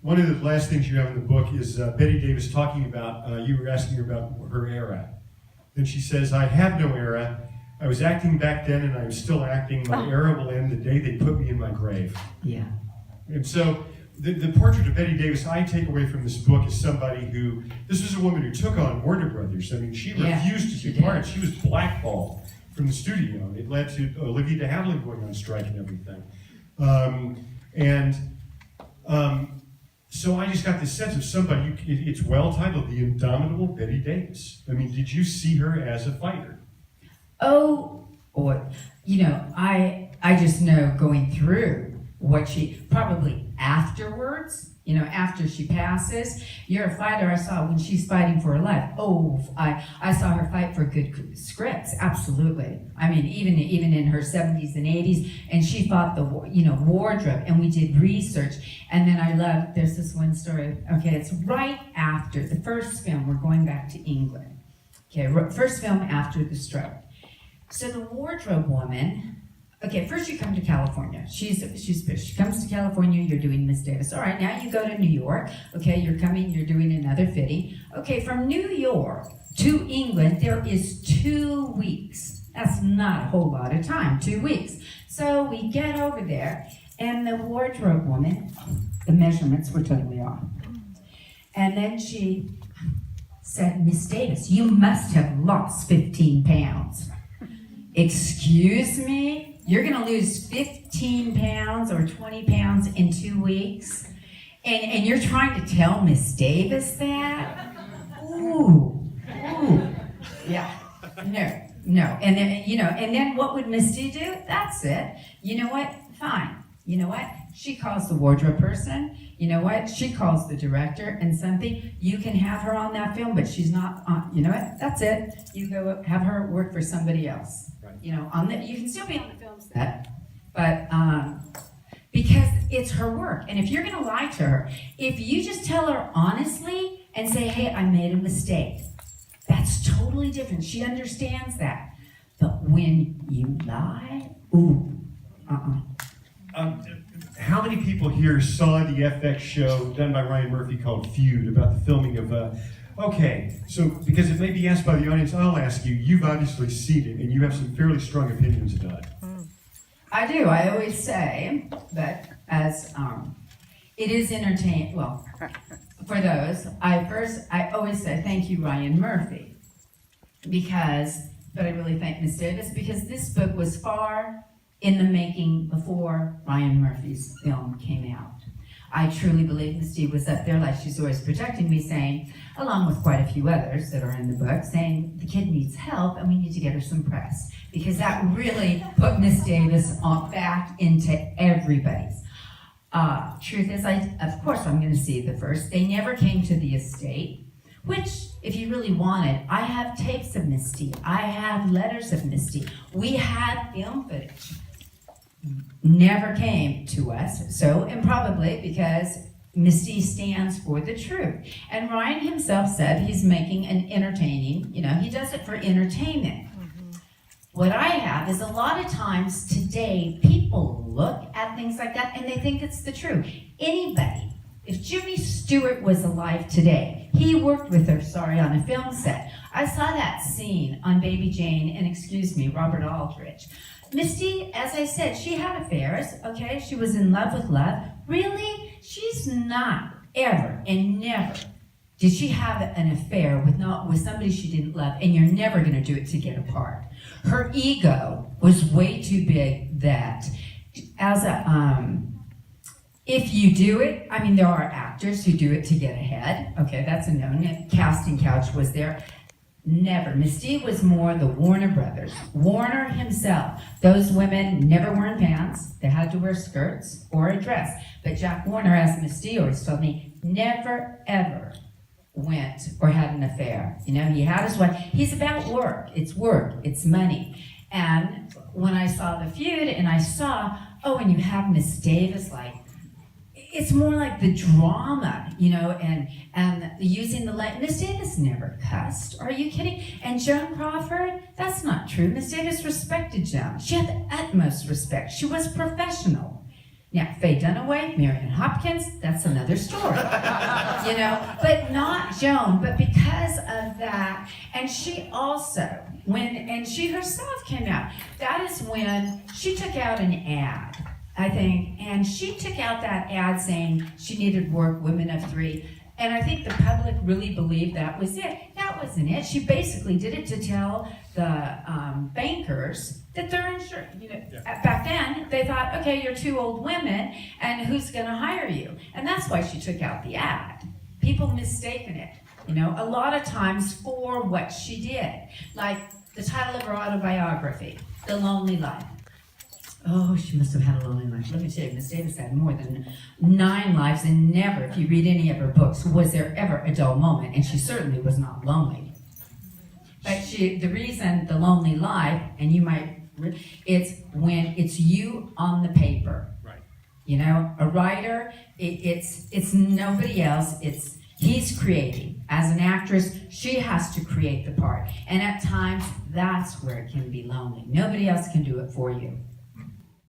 one of the last things you have in the book is Bette Davis talking about, you were asking her about her era. And she says, I have no era. I was acting back then and I'm still acting. My era will end the day they put me in my grave. Yeah. And so the portrait of Bette Davis I take away from this book is somebody who, this was a woman who took on Warner Brothers. I mean, she refused to take part. She was blackballed from the studio. It led to Olivia de Havilland going on strike and everything. So I just got this sense of somebody, it's well titled, The Indomitable Bette Davis. I mean, did you see her as a fighter? Oh, boy. You know, I just know going through what she, probably afterwards, you know, after she passes, you're a fighter. I saw when she's fighting for her life. Oh, I saw her fight for good scripts, absolutely. I mean, even in her 70s and 80s, and she fought the, wardrobe, and we did research. And then I love, there's this one story, okay, it's right after the first film, we're going back to England. Okay, first film after the stroke. So the wardrobe woman, okay, first you come to California. She's pissed. She comes to California, you're doing Miss Davis. All right, now you go to New York. Okay, you're doing another fitting. Okay, from New York to England, there is 2 weeks. That's not a whole lot of time, 2 weeks. So we get over there, and the wardrobe woman, the measurements were totally off. And then she said, Miss Davis, you must have lost 15 pounds. Excuse me? You're gonna lose 15 pounds or 20 pounds in 2 weeks? And you're trying to tell Miss Davis that? Ooh. Yeah, no. And then, and then what would Misty do? That's it. You know what? Fine. You know what? She calls the wardrobe person. You know what? She calls the director and something. You can have her on that film, but she's not on. You know what? That's it. You go have her work for somebody else. Right. You can still be on the film set, but because it's her work. And if you're going to lie to her, if you just tell her honestly and say, hey, I made a mistake, that's totally different. She understands that. But when you lie, How many people here saw the FX show done by Ryan Murphy called Feud about the filming of, okay, so because it may be asked by the audience, I'll ask you, you've obviously seen it and you have some fairly strong opinions about it. I do. I always say that as it is entertaining, well, for those, I always say thank you, Ryan Murphy, but I really thank Miss Davis because this book was far in the making before Ryan Murphy's film came out. I truly believe Misty was up there like she's always protecting me, saying, along with quite a few others that are in the book, saying the kid needs help and we need to get her some press. Because that really put Miss Davis back into everybody's. Truth is, of course I'm going to see the first. They never came to the estate, which, if you really wanted, I have tapes of Misty. I have letters of Misty. We had film footage. Never came to us, and probably because Misty stands for the truth. And Ryan himself said he's making an entertaining, he does it for entertainment. What I have is a lot of times today, people look at things like that and they think it's the truth. Anybody, if Jimmy Stewart was alive today, he worked with her, on a film set. I saw that scene on Baby Jane and, Robert Aldrich. Misty, as I said, she had affairs, okay? She was in love with love. Really? She's not ever and never did she have an affair with somebody she didn't love, and you're never going to do it to get apart. Her ego was way too big that if you do it, there are actors who do it to get ahead. Okay, that's a known. Casting couch was there. Never. Misty was more the Warner brothers. Warner himself. Those women never wearing pants. They had to wear skirts or a dress. But Jack Warner, as Misty always told me, never, ever went or had an affair. He had his wife. He's about work. It's money. And when I saw the feud and I saw, and you have Miss Davis, it's more like the drama, and using the light. Miss Davis never cussed. Are you kidding? And Joan Crawford, that's not true. Miss Davis respected Joan. She had the utmost respect. She was professional. Now, Faye Dunaway, Marion Hopkins, that's another story, but not Joan. But because of that, and she also, and she herself came out, that is when she took out an ad, I think, and she took out that ad saying she needed work, women of 3. And I think the public really believed that was it. That wasn't it. She basically did it to tell the bankers that they're insured. Back then, they thought, okay, you're 2 old women, and who's going to hire you? And that's why she took out the ad. People mistaken it, a lot of times for what she did. Like the title of her autobiography, The Lonely Life. Oh, she must have had a lonely life. Let me tell you, Miss Davis had more than 9 lives, and never, if you read any of her books, was there ever a dull moment, and she certainly was not lonely. But the reason The Lonely Life, and you might, it's when it's you on the paper. Right. A writer, it's nobody else, he's creating. As an actress, she has to create the part. And at times, that's where it can be lonely. Nobody else can do it for you.